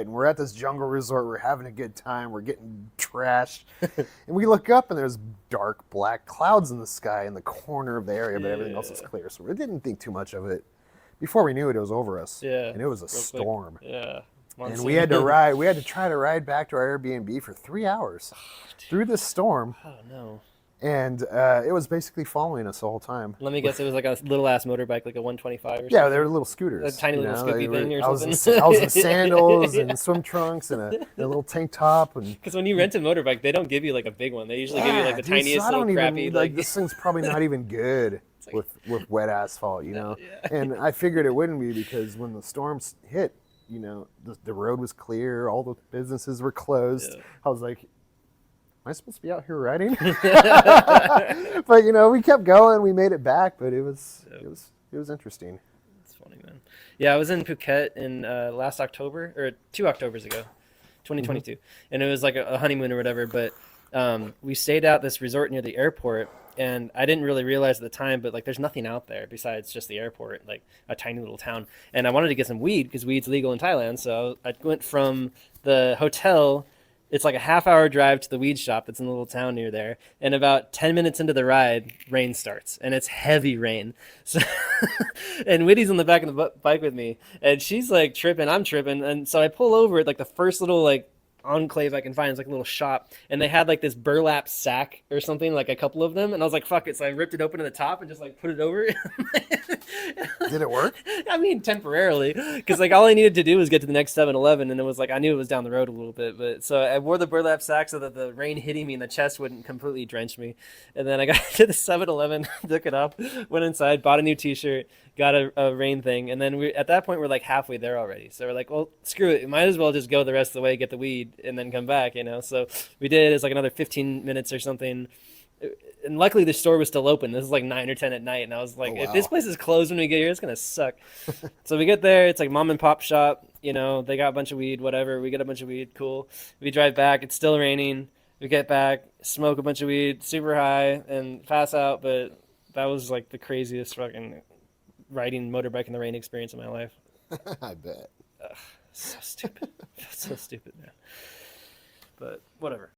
And we're at this jungle resort. We're having a good time. We're getting trashed. And we look up and there's dark black clouds in the sky in the corner of the area, but everything else is clear. So we didn't think too much of it. Before we knew it, it was over us. Yeah. And it was a Real storm. quick. Yeah. And we had to try to ride back to our Airbnb for 3 hours through this storm. Oh, no. And it was basically following us the whole time. Let me guess, it was like a little ass motorbike, like a 125 or something. Yeah, they were little scooters. A tiny little Scoopy thing or something. I was in sandals and swim trunks and a little tank top. Because when you rent a motorbike, they don't give you like a big one. They usually give you like the tiniest so little crappy. Like this thing's probably not even good with wet asphalt, you know. And I figured it wouldn't be because when the storms hit, you know, the road was clear, all the businesses were closed. Yeah. I was like, am I supposed to be out here riding? But you know, we kept going. We made it back, but it was interesting. It's funny, man. Yeah, I was in Phuket in last October or 2 Octobers ago, 2022, and it was like a honeymoon or whatever. But we stayed at this resort near the airport, and I didn't really realize at the time, but like there's nothing out there besides just the airport, like a tiny little town. And I wanted to get some weed because weed's legal in Thailand, so I went from the hotel. It's like a half-hour drive to the weed shop that's in the little town near there. And about 10 minutes into the ride, rain starts. And it's heavy rain. So and Whitty's on the back of the bike with me. And she's like tripping, I'm tripping. And so I pull over at like the first little like enclave I can find. It's like a little shop. And they had like this burlap sack or something, like a couple of them. And I was like, fuck it. So I ripped it open to the top and just like put it over. Did it work? I mean, temporarily, because like all I needed to do was get to the next 7-Eleven, and it was like I knew it was down the road a little bit, but so I wore the burlap sack so that the rain hitting me in the chest wouldn't completely drench me. And then I got to the 7-Eleven, took it up, went inside, bought a new T-shirt, got a rain thing, and then at that point we're like halfway there already. So we're like, well, screw it, might as well just go the rest of the way, get the weed, and then come back, you know. So we did. It's like another 15 minutes or something. And luckily the store was still open. This is like 9 or 10 at night, and I was like, if this place is closed when we get here, it's gonna suck. So we get there, it's like mom and pop shop, you know, they got a bunch of weed, whatever. We get a bunch of weed, cool. We drive back, it's still raining. We get back, smoke a bunch of weed, super high, and pass out. But that was like the craziest fucking riding motorbike in the rain experience of my life. I bet. Ugh, so stupid. So stupid, man. But whatever.